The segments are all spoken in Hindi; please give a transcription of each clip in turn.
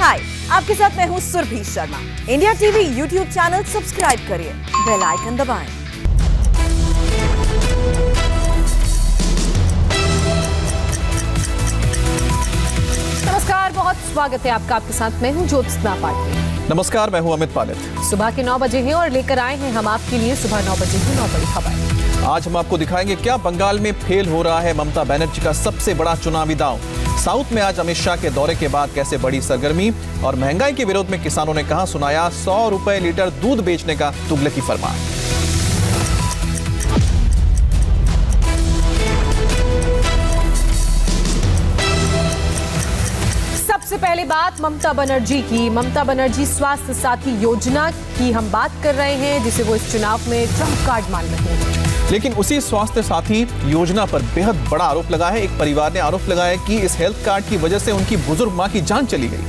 हाय, आपके साथ मैं हूँ Surabhi Sharma. India TV YouTube channel subscribe करिए, बेल आइकन दबाएं। नमस्कार, बहुत स्वागत है आपका। आपके साथ मैं हूँ ज्योत्सना पाटिल। नमस्कार, मैं हूं अमित पालित। सुबह के 9 बजे हैं और लेकर आए हैं हम आपके लिए सुबह 9 बजे की 9 बड़ी खबर। आज हम आपको दिखाएंगे क्या बंगाल में फेल हो रहा है ममता बनर्जी का सबसे बड़ा चुनावी दांव। साउथ में आज अमित शाह के दौरे के बाद कैसे बड़ी सरगर्मी, और महंगाई के विरोध में किसानों ने कहां सुनाया 100 रुपए लीटर दूध बेचने का तुगलकी फरमान। सबसे पहले बात ममता बनर्जी की। ममता बनर्जी स्वास्थ्य साथी योजना की हम बात कर रहे हैं, जिसे वो इस चुनाव में ट्रम्प कार्ड मान रहे हैं। लेकिन उसी स्वास्थ्य साथी योजना पर बेहद बड़ा आरोप लगा है। एक परिवार ने आरोप लगाया कि इस हेल्थ कार्ड की वजह से उनकी बुजुर्ग मां की जान चली गई।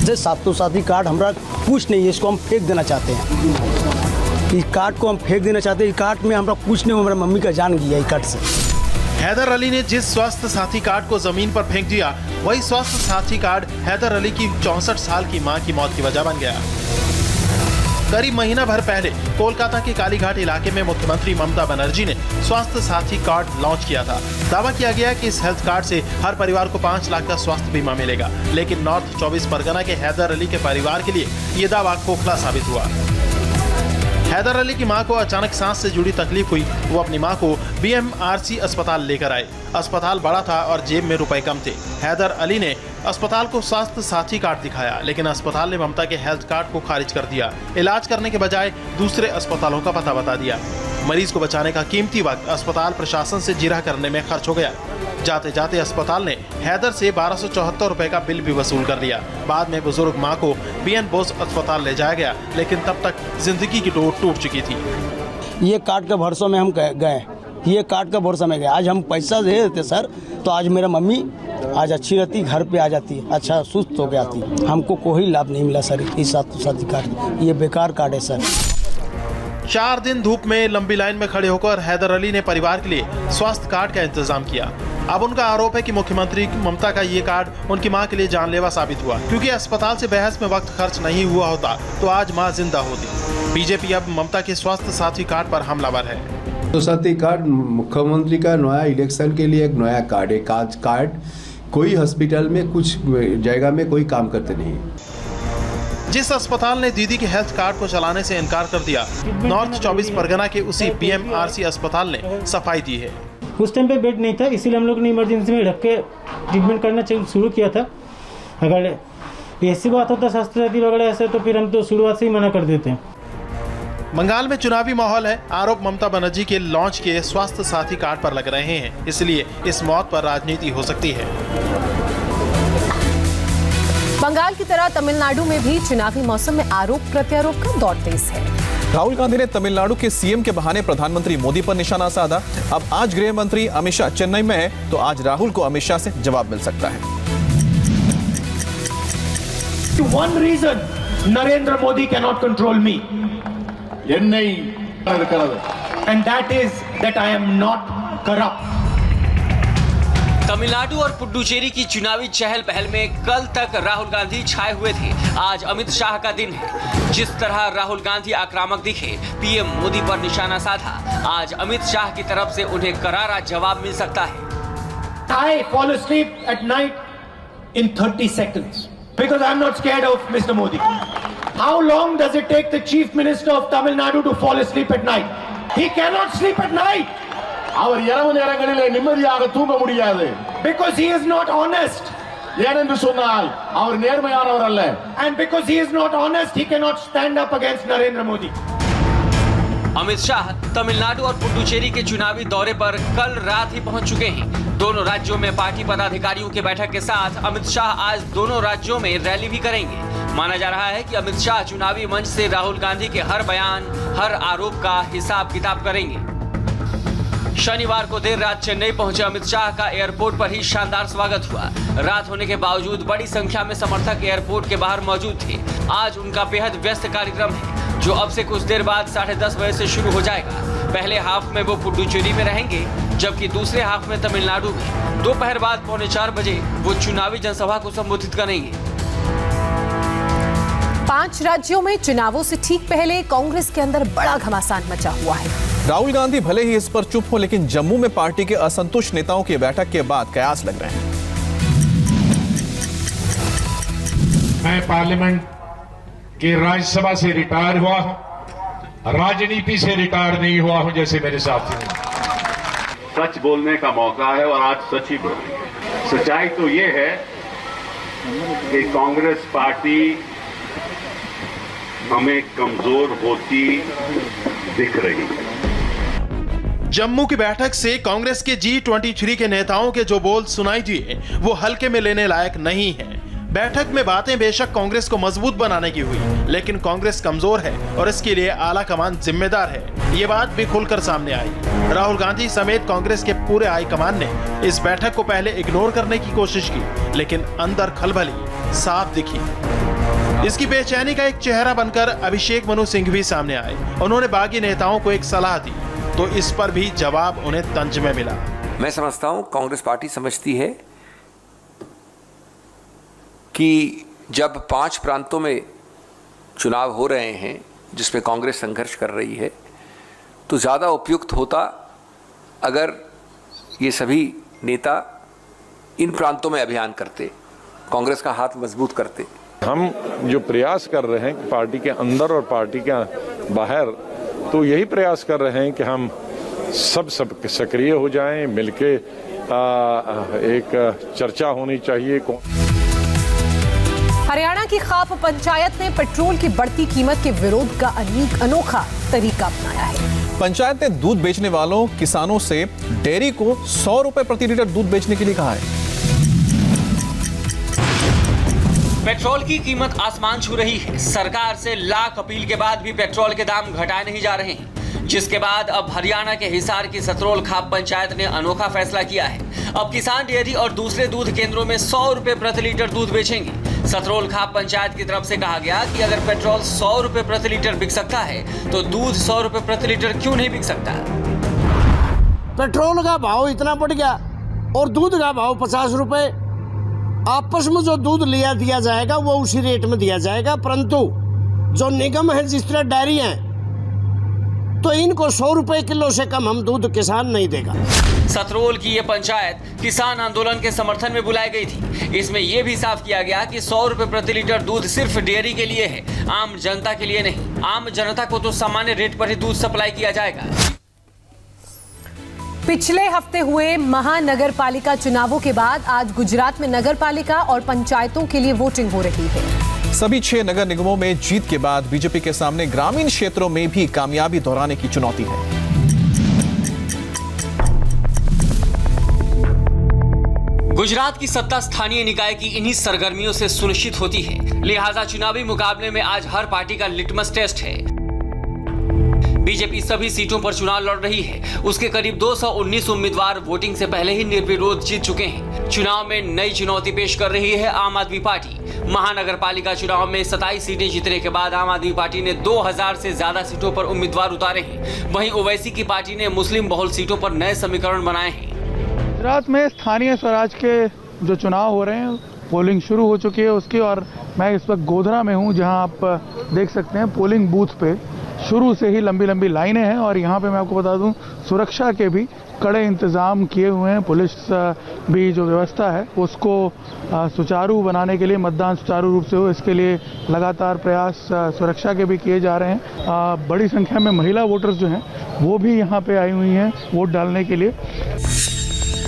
स्वास्थ्य साथी कार्ड हमारा कुछ नहीं है, इसको हम फेंक देना चाहते हैं। इस कार्ड को हम फेंक देना चाहते हैं। इस कार्ड में हमारा कुछ नहीं, हमारा मम्मी का जान गया इस कार्ड से। हैदर अली ने जिस स्वास्थ्य साथी कार्ड को जमीन पर फेंक दिया, वही स्वास्थ्य साथी कार्ड हैदर अली की 64 साल की मां की मौत की वजह बन गया। करीब महीना भर पहले कोलकाता के कालीघाट इलाके में मुख्यमंत्री ममता बनर्जी ने स्वास्थ्य साथी कार्ड लॉन्च किया था। दावा किया गया कि इस हेल्थ कार्ड से हर परिवार को 5 लाख का स्वास्थ्य बीमा मिलेगा। लेकिन नॉर्थ 24 परगना के हैदर अली के परिवार के लिए ये दावा खोखला साबित हुआ। हैदर अली की मां को अचानक सांस से जुड़ी तकलीफ हुई। वो अपनी मां को BMRC अस्पताल लेकर आए। अस्पताल बड़ा था और जेब में रुपए कम थे। हैदर अली ने अस्पताल को स्वास्थ्य साथी कार्ड दिखाया, लेकिन अस्पताल ने ममता के हेल्थ कार्ड को खारिज कर दिया। इलाज करने के बजाय दूसरे अस्पतालों का पता बता दिया। मरीज को बचाने का कीमती वक्त अस्पताल प्रशासन से जिरह करने में खर्च हो गया। जाते जाते अस्पताल ने हैदर से 1274 रुपए का बिल भी वसूल कर लिया। बाद में बुजुर्ग मां को BN बोस अस्पताल ले जाया गया, लेकिन तब तक जिंदगी की डोर टूट चुकी थी। ये कार्ड के भरोसे में हम गए, ये कार्ड का भरोसा में गए। आज हम पैसा दे देते सर, तो आज मेरा मम्मी आज अच्छी रहती, घर पे आ जाती, अच्छा सुस्त हो गया थी। हमको कोई लाभ नहीं मिला सर इस स्वास्थ्य साथी कार्ड। ये बेकार कार्ड है सर। 4 दिन धूप में लंबी लाइन में खड़े होकर हैदर अली ने परिवार के लिए स्वास्थ्य कार्ड का इंतजाम किया। अब उनका आरोप है कि मुख्यमंत्री ममता का ये कार्ड उनकी मां के लिए जानलेवा साबित हुआ, क्योंकि अस्पताल से बहस में वक्त खर्च नहीं हुआ होता तो आज मां जिंदा होती। बीजेपी अब ममता के स्वास्थ्य साथी कार्ड पर हमलावर है। तो साथी कार्ड मुख्यमंत्री का नया इलेक्शन के लिए एक नया कार्ड है। कार्ड कोई हॉस्पिटल में कुछ जगह में कोई काम करते नहीं। जिस अस्पताल ने दीदी के हेल्थ कार्ड को चलाने से इनकार कर दिया, नॉर्थ 24 परगना के उसी BMRC अस्पताल ने सफाई दी है। उस टाइम पे बेड नहीं था, इसीलिए हम लोग ने इमरजेंसी में रख के ट्रीटमेंट करना शुरू किया था। अगर ऐसी बात होता स्वास्थ्य साथी वगैरह ऐसे, तो फिर हम तो शुरुआत से ही मना कर देते हैं। बंगाल में चुनावी माहौल है। आरोप ममता बनर्जी के लॉन्च के स्वास्थ्य साथी कार्ड पर लग रहे हैं, इसलिए इस मौत पर राजनीति हो सकती है। बंगाल की तरह तमिलनाडु में भी चुनावी मौसम में आरोप प्रत्यारोप का दौर तेज है। राहुल गांधी ने तमिलनाडु के CM के बहाने प्रधानमंत्री मोदी पर निशाना साधा। अब आज गृह मंत्री अमित शाह चेन्नई में है, तो आज राहुल को अमित शाह से जवाब मिल सकता है। One reason Narendra Modi cannot control me, and that is that I am not corrupt. Tamil Nadu और पुडुचेरी की चुनावी चहल पहल में कल तक राहुल गांधी छाए हुए थे। आज अमित शाह का दिन है। जिस तरह राहुल गांधी आक्रामक दिखे, PM मोदी पर निशाना साधा, आज अमित शाह की तरफ से उन्हें करारा जवाब मिल सकता है। I fall asleep at night in 30 seconds because I'm not scared of Mr. Modi. How long does it take the Chief Minister of Tamil Nadu to fall asleep at night? He cannot sleep at night. அவர் இரவு நேரங்களிலே நிம்மதியாக தூங்க முடியாது. Because he is not honest. ஏனென்று சொன்னால் அவர் நேர்மையானவர் அல்ல. And because he is not honest, he cannot stand up against Narendra Modi. Amit Shah Tamil Nadu और पुडुचेरी के चुनावी दौरे पर कल रात ही पहुंच चुके हैं। दोनों राज्यों में पार्टी पदाधिकारियों की बैठक के साथ अमित शाह आज दोनों राज्यों में रैली भी करेंगे। माना जा रहा है कि अमित शाह चुनावी मंच से राहुल गांधी के हर बयान, हर आरोप का हिसाब किताब करेंगे। शनिवार को देर रात चेन्नई पहुंचे अमित शाह का एयरपोर्ट पर ही शानदार स्वागत हुआ। रात होने के बावजूद बड़ी संख्या में समर्थक एयरपोर्ट के बाहर मौजूद थे। आज उनका बेहद व्यस्त कार्यक्रम है, जो अब से कुछ देर बाद 10:30 बजे से शुरू हो जाएगा। पहले हाफ में वो पुडुचेरी में रहेंगे, जबकि दूसरे हाफ में तमिलनाडु में दोपहर बाद 3:45 बजे वो चुनावी जनसभा को संबोधित करेंगे। 5 राज्यों में चुनावों से ठीक पहले कांग्रेस के अंदर बड़ा घमासान मचा हुआ है। राहुल गांधी भले ही इस पर चुप हो, लेकिन जम्मू में पार्टी के असंतुष्ट नेताओं की बैठक के बाद कयास लग रहे हैं। मैं पार्लियामेंट की राज्यसभा से रिटायर हुआ हूं, राजनीति से रिटायर नहीं हुआ हूं जैसे मेरे साथी। सच बोलने का मौका है और आज सच ही बोलेंगे। सच्चाई तो ये है कि कांग्रेस पार्टी हमें कमजोर होती दिख रही है। जम्मू की बैठक से कांग्रेस के G23 के नेताओं के जो बोल सुनाई दिए वो हल्के में लेने लायक नहीं है। बैठक में बातें बेशक कांग्रेस को मजबूत बनाने की हुई, लेकिन कांग्रेस कमजोर है और इसके लिए आला कमान जिम्मेदार है। ये बात भी खुलकर सामने आई। राहुल गांधी समेत कांग्रेस के पूरे हाईकमान ने इस बैठक को पहले इग्नोर करने की कोशिश की, लेकिन अंदर खलबली साफ दिखी। इसकी बेचैनी का एक चेहरा बनकर अभिषेक मनु सिंह भी सामने आए। उन्होंने बागी नेताओं को एक सलाह दी, तो इस पर भी जवाब उन्हें तंज में मिला। मैं समझता हूं कांग्रेस पार्टी समझती है कि जब 5 प्रांतों में चुनाव हो रहे हैं जिसमें कांग्रेस संघर्ष कर रही है, तो ज़्यादा उपयुक्त होता अगर ये सभी नेता इन प्रांतों में अभियान करते, कांग्रेस का हाथ मजबूत करते। हम जो प्रयास कर रहे हैं पार्टी के अंदर और पार्टी के बाहर, तो यही प्रयास कर रहे हैं कि हम सब सक्रिय हो जाएं, मिलके एक चर्चा होनी चाहिए। हरियाणा की खाप पंचायत ने पेट्रोल की बढ़ती कीमत के विरोध का अनोखा तरीका अपनाया है। पंचायत ने दूध बेचने वालों किसानों से डेयरी को 100 रुपए प्रति लीटर दूध बेचने के लिए कहा है। पेट्रोल की कीमत आसमान छू रही है। सरकार से लाख अपील के बाद भी पेट्रोल के दाम घटाए नहीं जा रहे हैं, जिसके बाद अब हरियाणा के हिसार की सतरोल खाप पंचायत ने अनोखा फैसला किया है। अब किसान डेयरी और दूसरे दूध केंद्रों में 100 रुपए प्रति लीटर दूध बेचेंगे। सतरोल खाप पंचायत की तरफ से कहा गया कि अगर पेट्रोल 100 रुपए प्रति लीटर बिक सकता है तो दूध 100 रुपए प्रति लीटर क्यों नहीं बिक सकता। पेट्रोल का भाव इतना बढ़ गया और दूध का भाव 50 रुपए। आपस में जो दूध दिया जाएगा वो उसी रेट में दिया जाएगा, परंतु जो निगम है जिस तरह डेयरी है तो इनको 100 रुपए किलो से कम हम दूध किसान नहीं देगा। सतरोल की ये पंचायत किसान आंदोलन के समर्थन में बुलाई गई थी। इसमें यह भी साफ किया गया कि 100 रुपए प्रति लीटर दूध सिर्फ डेयरी के लिए है, आम जनता के लिए नहीं। आम जनता को तो सामान्य रेट पर ही दूध सप्लाई किया जाएगा। पिछले हफ्ते हुए महानगर पालिका चुनावों के बाद आज गुजरात में नगर पालिका और पंचायतों के लिए वोटिंग हो रही है। सभी 6 नगर निगमों में जीत के बाद बीजेपी के सामने ग्रामीण क्षेत्रों में भी कामयाबी दोहराने की चुनौती है। गुजरात की सत्ता स्थानीय निकाय की इन्हीं सरगर्मियों से सुनिश्चित होती है, लिहाजा चुनावी मुकाबले में आज हर पार्टी का लिटमस टेस्ट है। बीजेपी सभी सीटों पर चुनाव लड़ रही है। उसके करीब 219 उम्मीदवार वोटिंग से पहले ही निर्विरोध जीत चुके हैं। चुनाव में नई चुनौती पेश कर रही है आम आदमी पार्टी। महानगर पालिका चुनाव में 27 सीटें जीतने के बाद आम आदमी पार्टी ने 2000 से ज्यादा सीटों पर उम्मीदवार उतारे हैं। वहीं ओवैसी की पार्टी ने मुस्लिम बहुल सीटों पर नए समीकरण बनाए हैं। गुजरात में स्थानीय स्वराज के जो चुनाव हो रहे हैं, पोलिंग शुरू हो चुकी है उसकी, और मैं इस वक्त गोधरा में हूं, जहां आप देख सकते हैं पोलिंग बूथ पे शुरू से ही लंबी लंबी लाइनें हैं। और यहाँ पे मैं आपको बता दूं, सुरक्षा के भी कड़े इंतजाम किए हुए हैं। पुलिस भी जो व्यवस्था है उसको सुचारू बनाने के लिए, मतदान सुचारू रूप से हो, इसके लिए लगातार प्रयास सुरक्षा के भी किए जा रहे हैं। बड़ी संख्या में महिला वोटर्स जो हैं वो भी यहाँ पे आई हुई हैं वोट डालने के लिए।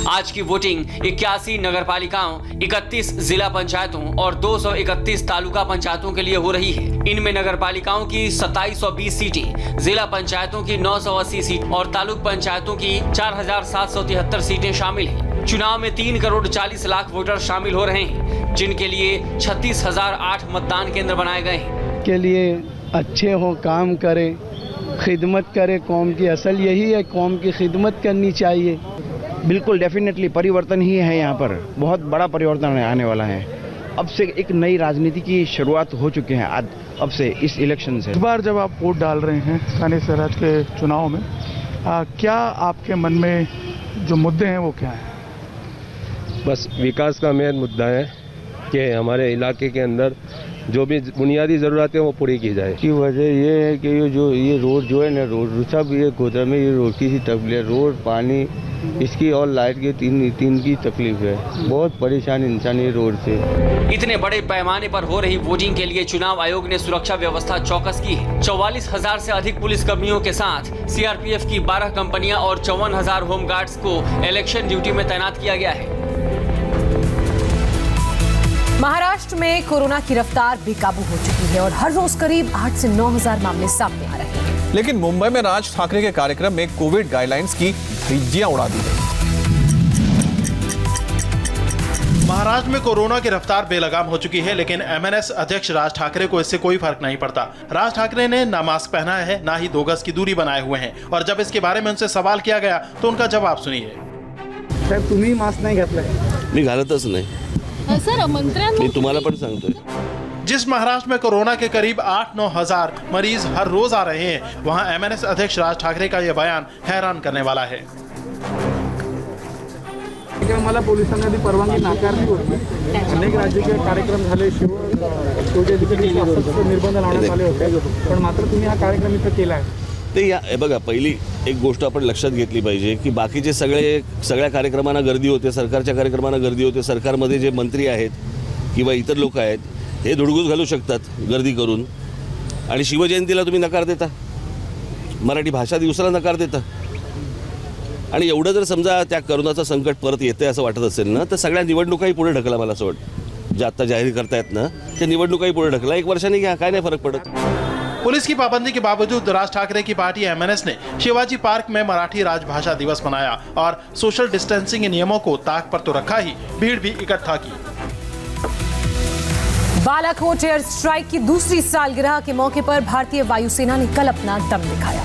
आज की वोटिंग 81 नगर पालिकाओं, 31 जिला पंचायतों और 231 तालुका पंचायतों के लिए हो रही है। इनमें नगर पालिकाओं की 2720 सीटें, जिला पंचायतों की 980 सीट और तालुक पंचायतों की 4773 सीटें शामिल हैं। चुनाव में 3 करोड़ 40 लाख वोटर शामिल हो रहे हैं, जिनके लिए 36,008 मतदान केंद्र बनाए गए हैं। के लिए अच्छे हो, काम करे, खिदमत करे कौम की। असल यही है, कौम की खिदमत करनी चाहिए। बिल्कुल डेफिनेटली परिवर्तन ही है, यहाँ पर बहुत बड़ा परिवर्तन आने वाला है। अब से एक नई राजनीति की शुरुआत हो चुकी है अब से इस इलेक्शन से। इस बार जब आप वोट डाल रहे हैं स्थानीय स्वराज के चुनाव में, क्या आपके मन में जो मुद्दे हैं वो क्या हैं? बस विकास का मेन मुद्दा है कि हमारे इलाके के अंदर जो भी बुनियादी ज़रूरतें वो पूरी की जाए। की वजह ये है कि ये रोड जो है ना, रोड सब ये गोदरा में ये रोड की तकलीफ है, रोड पानी इसकी और लाइट की तीन की तकलीफ है। बहुत परेशान इंसान ये रोड से। इतने बड़े पैमाने पर हो रही वोटिंग के लिए चुनाव आयोग ने सुरक्षा व्यवस्था चौकस की है। 44,000 से अधिक पुलिस कर्मियों के साथ सीआरपीएफ की 12 कंपनियां और 54,000 होमगार्ड्स को इलेक्शन ड्यूटी में तैनात किया गया है। महाराष्ट्र में कोरोना की रफ्तार बेकाबू हो चुकी है और हर रोज करीब 8 से 9,000 मामले सामने आ रहे हैं। लेकिन मुंबई में राज ठाकरे के कार्यक्रम में कोविड गाइडलाइंस की धज्जियां उड़ा दी गई। महाराष्ट्र में कोरोना की रफ्तार बेलगाम हो चुकी है, लेकिन एमएनएस अध्यक्ष राज ठाकरे को इससे कोई फर्क नहीं पड़ता। राज ठाकरे ने ना मास्क पहना है, ना ही 2 गज की दूरी बनाए हुए हैं। और जब इसके बारे में उनसे सवाल किया गया तो उनका जवाब सुनिए। साहेब, तुम्ही मास्क नाही घातलाय? मी घालतच नाही सर, मंत्र्यांना मी तुम्हाला पण सांगतोय। जिस महाराष्ट्र में कोरोना के करीब 8-9 हजार मरीज हर रोज आ रहे हैं, वहां एमएनएस अध्यक्ष राज ठाकरे का यह बयान हैरान करने वाला है। मला पोलिसांनी आधी परवानगी नाकारली होती। अनेक राजकीय कार्यक्रम झाले, शिवजयंतीचे निर्बंध लावण्यात आले होते, पण मात्र तुम्ही हा कार्यक्रम इथं केलाय। ते या बघा, पहिली एक गोष्ट आपण लक्षात घेतली पाहिजे की बाकीचे सगळ्या कार्यक्रमांना गर्दी होते, सरकारच्या कार्यक्रमांना गर्दी होते। सरकारमध्ये जे मंत्री आहेत किंवा इतर लोक आहेत हे धुडगूस घालू शकतात गर्दी करून, आणि शिवजयंतीला तुम्ही नकार देता, मराठी भाषा दिवसाला नकार देता। आणि एवढं जर समजा त्या करोनाचं संकट परत येते असं वाटत असेल ना, तर सगळ्या निवडणुकाही पुढे ढकला। मला असं वाटतं जे आता जाहीर करतायत ना, ते निवडणुकाही पुढे ढकला। 1 वर्षाने घ्या, काय नाही फरक पडत। पुलिस की पाबंदी के बावजूद राज ठाकरे की पार्टी एमएनएस ने शिवाजी पार्क में मराठी राजभाषा दिवस मनाया और सोशल डिस्टेंसिंग के नियमों को ताक पर तो रखा ही, भीड़ भी इकट्ठा की। बालाकोट एयर स्ट्राइक की दूसरी सालगिरह के मौके पर भारतीय वायुसेना ने कल अपना दम दिखाया।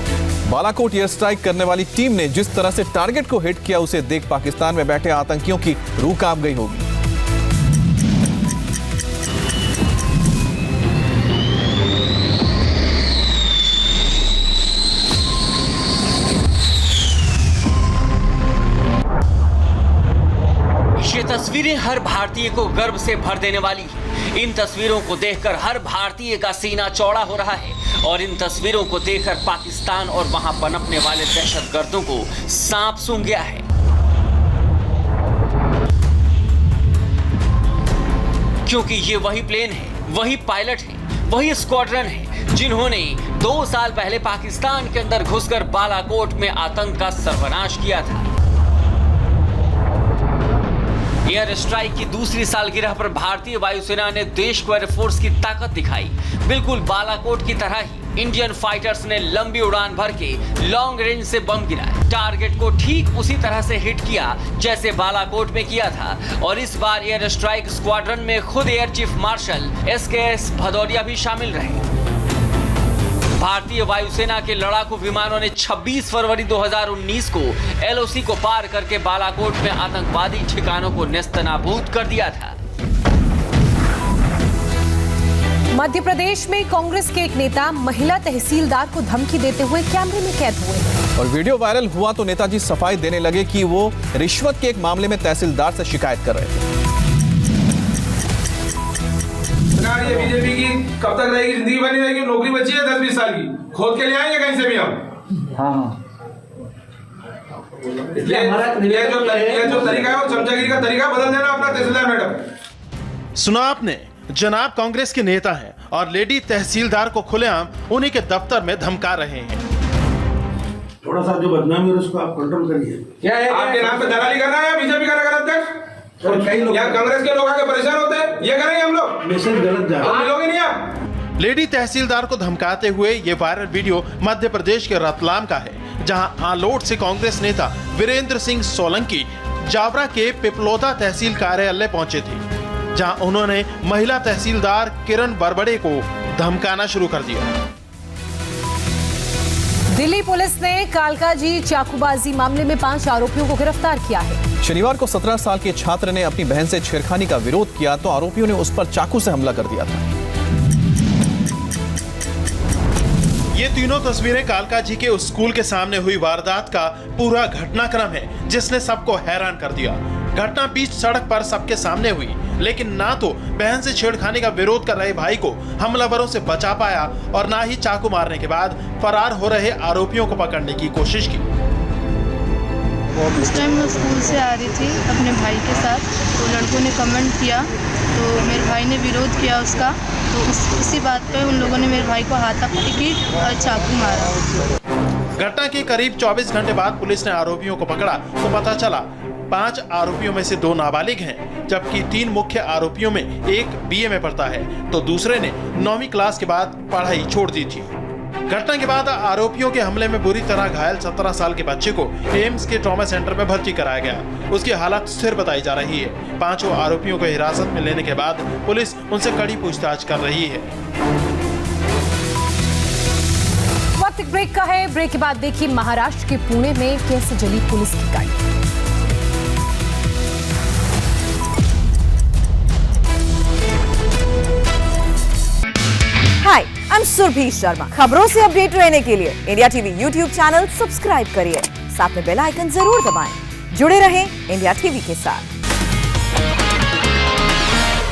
बालाकोट एयर स्ट्राइक करने वाली टीम ने जिस तरह से टारगेट को हिट किया, उसे देख पाकिस्तान में बैठे आतंकियों की रूह कांप गई होगी। ये तस्वीरें हर भारतीय को गर्व से भर देने वाली हैं। इन तस्वीरों को देखकर हर भारतीय का सीना चौड़ा हो रहा है और इन तस्वीरों को देखकर पाकिस्तान और वहां पनपने वाले दहशतगर्दों को सांप सूंघ गया है। क्योंकि ये वही प्लेन है, वही पायलट है, वही स्क्वाड्रन है जिन्होंने 2 साल पहले पाकिस्तान के अंदर घुसकर बालाकोट में आतंक का सर्वनाश किया था। एयर स्ट्राइक की दूसरी सालगिरह पर भारतीय वायुसेना ने देश को एयरफोर्स की ताकत दिखाई। बिल्कुल बालाकोट की तरह ही इंडियन फाइटर्स ने लंबी उड़ान भर के लॉन्ग रेंज से बम गिराए, टारगेट को ठीक उसी तरह से हिट किया जैसे बालाकोट में किया था। और इस बार एयर स्ट्राइक स्क्वाड्रन में खुद air chief marshal SKS Bhadauria भी शामिल रहे। भारतीय वायुसेना के लड़ाकू विमानों ने 26 फरवरी 2019 को LOC को पार करके बालाकोट में आतंकवादी ठिकानों को नेस्तनाबूद कर दिया था। मध्य प्रदेश में कांग्रेस के एक नेता महिला तहसीलदार को धमकी देते हुए कैमरे में कैद हुए हैं। और वीडियो वायरल हुआ तो नेताजी सफाई देने लगे कि वो रिश्वत के एक मामले में तहसीलदार से शिकायत कर रहे थे। ये बीजेपी की कब तक रहेगी, जिंदगी बनी रहेगी? नौकरी बची है 10-20 साल की, खोद के ले आएंगे कहीं से भी हम। हाँ, ये जो तरीका है वो चमचागिरी का तरीका बदल देना अपना तहसीलदार मैडम। सुना आपने, जनाब कांग्रेस के नेता हैं और लेडी तहसीलदार को खुलेआम उन्हीं के दफ्तर में धमका रहे हैं। थोड़ा सा जो बदनामी है उसको आप कंट्रोल करिए। क्या है आपके नाम पे दलाली कर रहा है या बीजेपी का नगर अध्यक्ष या कांग्रेस के लोग आके परेशान होते हैं? ये करेंगे हम लोग? मैसेज गलत जा रहा है। मिलोगे नहीं आप। लेडी तहसीलदार को धमकाते हुए ये वायरल वीडियो मध्य प्रदेश के रतलाम का है, जहां आलोट से कांग्रेस नेता वीरेंद्र सिंह सोलंकी जावरा के पिपलोदा तहसील कार्यालय पहुंचे थे, जहां उन्होंने महिला तहसीलदार किरण बरबड़े को धमकाना शुरू कर दिया। दिल्ली पुलिस ने कालकाजी चाकूबाजी मामले में 5 आरोपियों को गिरफ्तार किया है। शनिवार को 17 साल के छात्र ने अपनी बहन से छेड़खानी का विरोध किया तो आरोपियों ने उस पर चाकू से हमला कर दिया था। ये तीनों तस्वीरें कालका जी के उस स्कूल के सामने हुई वारदात का पूरा घटनाक्रम है, जिसने सबको हैरान कर दिया। घटना बीच सड़क पर सबके सामने हुई, लेकिन ना तो बहन से छेड़खानी का विरोध कर रहे भाई को हमलावरों से बचा पाया और ना ही चाकू मारने के बाद फरार हो रहे आरोपियों को पकड़ने की कोशिश की। उस टाइम मैं स्कूल से आ रही थी अपने भाई के साथ, तो लड़कों ने कमेंट किया, तो मेरे भाई ने विरोध किया उसका, तो उसी बात पे उन लोगों ने मेरे भाई को हाथापाई की और चाकू मारा। घटना के करीब 24 घंटे बाद पुलिस ने आरोपियों को पकड़ा तो पता चला 5 आरोपियों में से 2 नाबालिग हैं, जबकि 3 मुख्य आरोपियों में एक BA में पढ़ता है तो दूसरे ने 9वीं क्लास के बाद पढ़ाई छोड़ दी थी। घटना के बाद आरोपियों के हमले में बुरी तरह घायल 17 साल के बच्चे को एम्स के ट्रॉमा सेंटर में भर्ती कराया गया। उसकी हालत स्थिर बताई जा रही है। 5 आरोपियों को हिरासत में लेने के बाद पुलिस उनसे कड़ी पूछताछ कर रही है। वक्त एक ब्रेक का है। ब्रेक के बाद देखिए महाराष्ट्र के पुणे में कैसे जली पुलिस की गाड़ी। हाय, आई एम सुरभि शर्मा। खबरों से अपडेट रहने के लिए India TV YouTube channel subscribe करिए, साथ में बेल आइकन जरूर दबाएं। जुड़े रहें इंडिया टीवी के साथ।